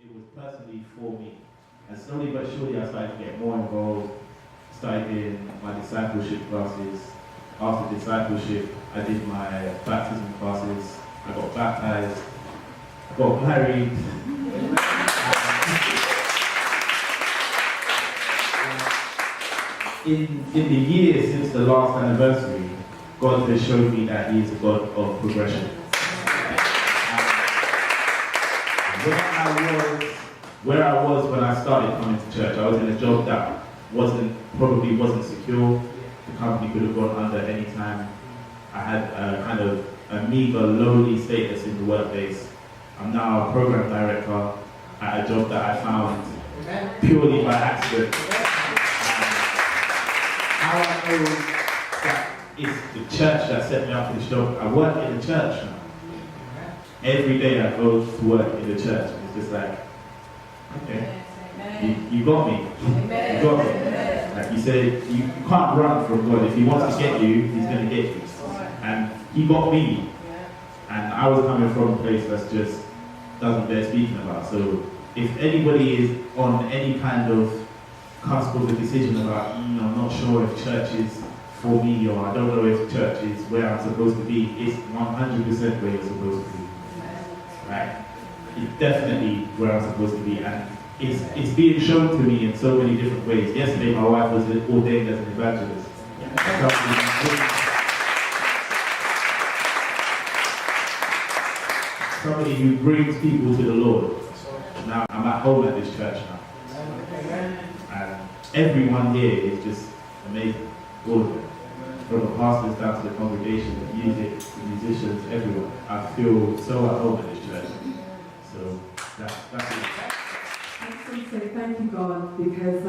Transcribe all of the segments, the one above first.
it was personally for me. And slowly but surely I started to get more involved, started in my discipleship classes. After discipleship, I did my baptism classes, I got baptized, got married. In the years since the last anniversary, God has showed me that He is a God of progression. Where I was when I started coming to church, I was in a job that probably wasn't secure. The company could have gone under any time. I had a kind of a meager, lowly status in the workplace. I'm now a program director at a job that I found purely by accident. How I know that it's the church that set me up for this job. I work in the church now. Every day I go to work in the church. It's just like, okay, you got me. You got me. Like you said, you can't run from God. If He wants to get you, He's going to get you. And He got me. And I was coming from a place that's just doesn't bear speaking about. So if anybody is on any kind of cusp of a decision about, I'm not sure if church is for me, or I don't know if church is where I'm supposed to be, it's 100% where you're supposed to be. Right? It's definitely where I'm supposed to be, and it's being shown to me in so many different ways. Yesterday my wife was ordained as an evangelist. Somebody who brings people to the Lord. Now I'm at home at this church now. And everyone here is just amazing. All of it. From the pastors down to the congregation, the music, the musicians, everyone. I feel so at home at this church. So that's it. I just want to say thank you, God, because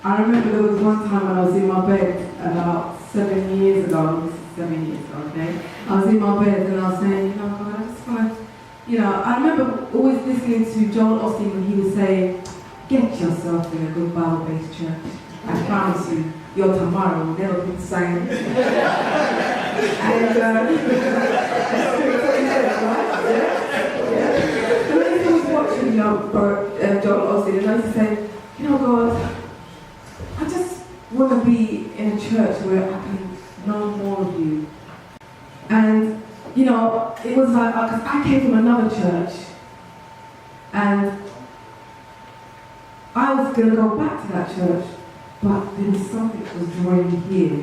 I remember there was one time when I was in my bed about 7 years ago, okay? I was in my bed and I was saying, God, I just want to, I remember always listening to Joel Osteen when he would say, get yourself in a good Bible-based church. I promise you, your tomorrow will never be the same. And watching Joel Osteen, and I used to say, God, I just want to be in a church where I can know more of you. And, it was like, because I came from another church, and I was going to go back to that church, but there was something that was drawing me here.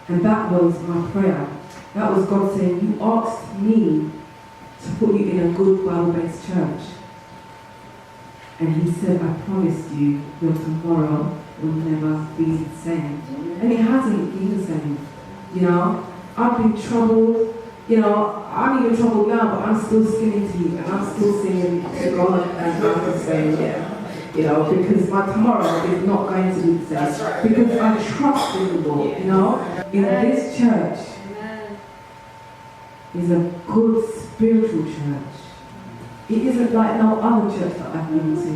And that was my prayer. That was God saying, you asked me to put you in a good Bible-based church. And He said, I promised you your tomorrow will never be the same. And it hasn't been the same. I've been troubled. I'm even troubled now, but I'm still singing to you, and I'm still singing to God, and I'm saying, because my tomorrow is not going to be the same. Right. Because I trust in the Lord, In this church is a good spiritual church. It isn't like no other church that I've been to.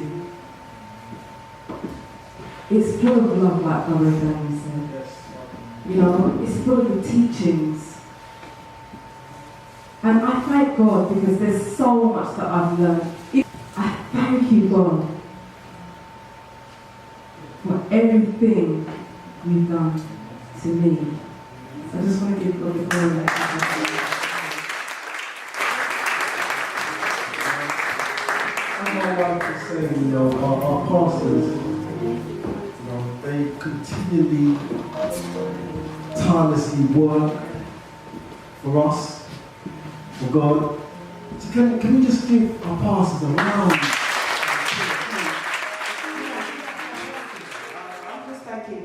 It's full of love, like Brother Danny said. It's full of the teachings. And I thank God because there's so much that I've learned. I thank you, God, for everything you've done to me. So I just want to give God the glory. I like to say, our pastors, they continually, tirelessly work for us, for God. So can we just give our pastors a round?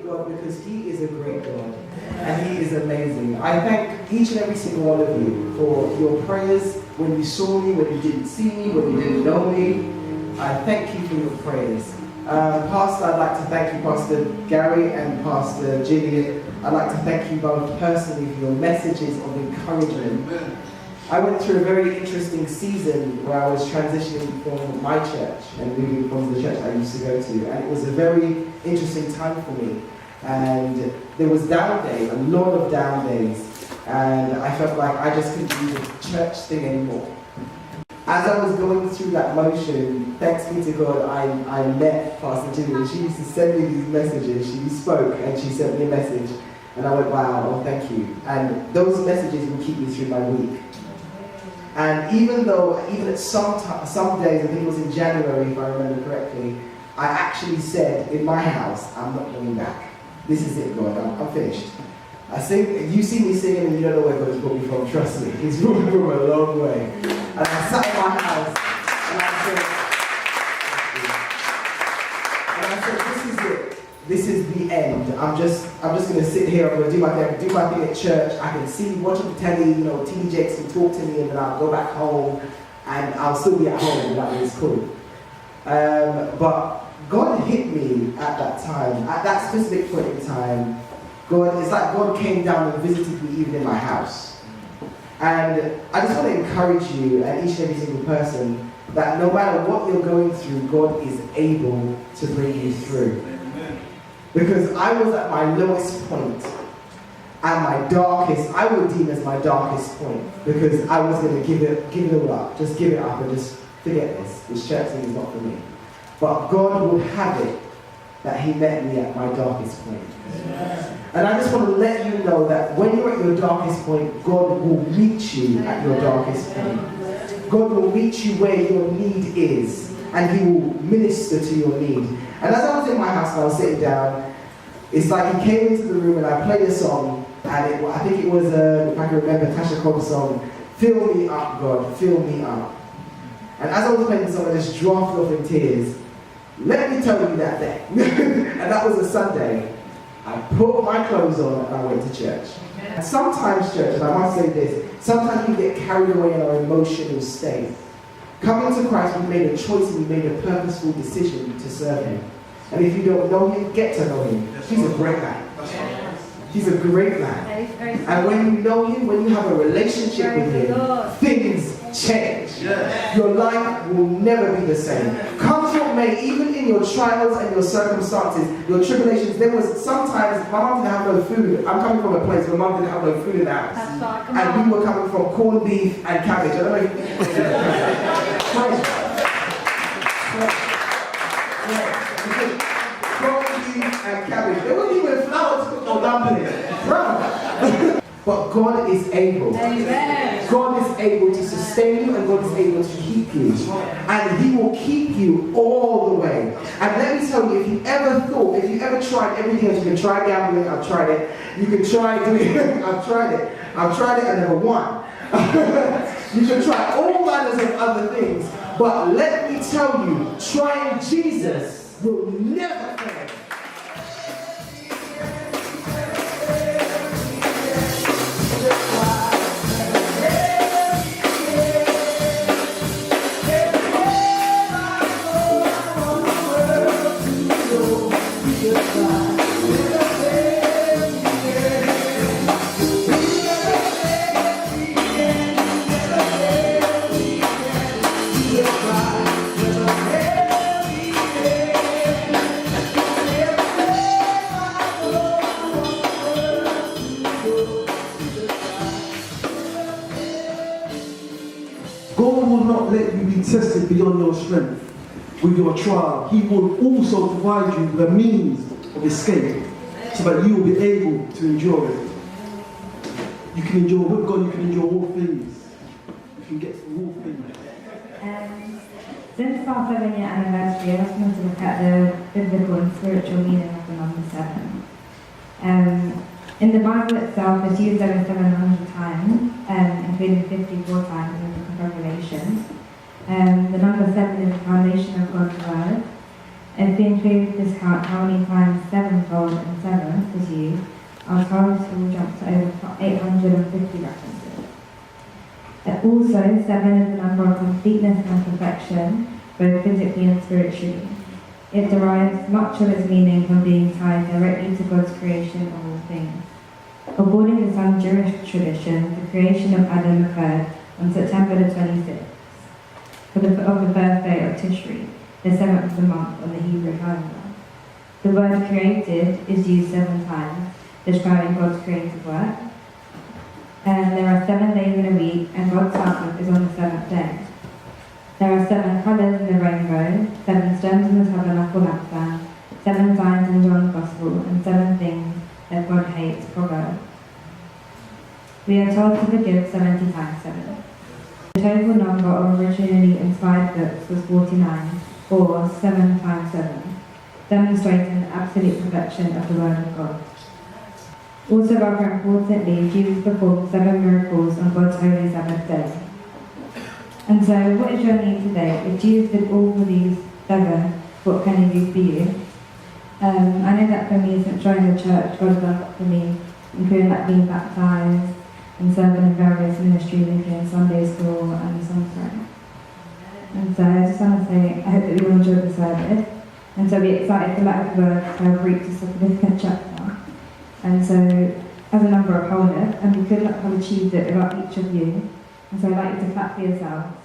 God, because He is a great God and He is amazing. I thank each and every single one of you for your prayers when you saw me, when you didn't see me, when you didn't know me. I thank you for your prayers. Pastor, I'd like to thank you, Pastor Gary and Pastor Gillian. I'd like to thank you both personally for your messages of encouragement. Amen. I went through a very interesting season where I was transitioning from my church and moving from the church I used to go to, and it was a very interesting time for me. And there was down days, a lot of down days, and I felt like I just couldn't do the church thing anymore. as I was going through that motion, thanks be to God, I met Pastor Julie. She used to send me these messages. She spoke and she sent me a message. And I went, wow, oh, thank you. And those messages will keep me through my week. And even at some days, I think it was in January, if I remember correctly, I actually said in my house, I'm not going back. This is it, God, I'm finished. I sing, you see me singing and you don't know where God's brought me from, trust me. He's brought me from a long way. And I sat in my house and I said, this is it. This is the end. I'm just gonna sit here, I'm gonna do my thing at church. I can see, watching the telly, TD Jakes can talk to me and then I'll go back home and I'll still be at home, that was cool. But God hit me at that time, at that specific point in time. It's like God came down and visited me even in my house. And I just want to encourage you and each and every single person that no matter what you're going through, God is able to bring you through. Because I was at my lowest point and my darkest, I would deem as my darkest point, because I was going to give it all up, just give it up and just forget this church thing is not for me. But God would have it that He met me at my darkest point. And I just want to let you know that when you're at your darkest point, God will meet you at your darkest point. God will meet you where your need is, and He will minister to your need. And as I was in my house and I was sitting down, it's like He came into the room and I played a song, and I think it was, if I can remember, Tasha Cobb's song, Fill Me Up, God, Fill Me Up. And as I was playing the song, I just dropped off in tears. Let me tell you that day, and that was a Sunday, I put my clothes on and I went to church. And sometimes, church, and I must say this, sometimes we get carried away in our emotional state. Coming to Christ, we made a choice and we made a purposeful decision to serve Him. And if you don't know Him, get to know Him. He's a great man. He's a great man. And when you know Him, when you have a relationship with Him, things change. Your life will never be the same. Come what may, even in your trials and your circumstances, your tribulations, there was sometimes, my mom didn't have no food. I'm coming from a place where mom didn't have no food in the house. And we were coming from corned beef and cabbage. I don't know if corned beef and cabbage. There wasn't even flour to cook no dumplings. But God is able. Amen. God is able to sustain you and God is able to keep you. And He will keep you all the way. And let me tell you, if you ever tried everything else, you can try gambling, I've tried it. You can try doing I've tried it and never won. You can try all manners of other things. But let me tell you, trying Jesus will never fail. Let you be tested beyond your strength with your trial. He will also provide you the means of escape so that you will be able to endure it. You can endure with God, you can endure all things. You can get through all things. Since our 7-year anniversary, I just want to look at the biblical and spiritual meaning of the number 7. In the Bible itself, it's used over 700 times, including 54 times in the book of Revelation. The number 7 is the foundation of God's word. If we include this count, how many times sevenfold and seventh is used, our total jumps to over 850 references. Also, 7 is the number of completeness and perfection, both physically and spiritually. It derives much of its meaning from being tied directly to God's creation of all things. According to some Jewish traditions, the creation of Adam occurred on September the 26th, of the birthday of Tishri, the 7th of the month on the Hebrew calendar. The word created is used 7 times, describing God's creative work. There are 7 days in a week, and God's Sabbath is on the 7th day. There are 7 colours in the rainbow, 7 stones in the tabernacle lampstand, 7 signs in John's Gospel, and 7 things that God hates, Proverbs. We are told to forgive 70 times 7. The total number of originally inspired books was 49, or 7 times 7, demonstrating the absolute perfection of the Word of God. Also, rather importantly, Jesus performed 7 miracles on God's holy Sabbath day. And so, what is your need today? If Jesus did all of these 7, what can he do for you? I know that for me, since joining the church, God has done a lot for me, including like being baptised and serving in various ministries, including Sunday school and songwriting. And so I just want to say, I hope that you all enjoyed the service. And so we're excited for Light of the Word to have reached a significant chapter. And so, as a number of holders, and we could not have achieved it without each of you. And so I'd like you to clap for yourselves.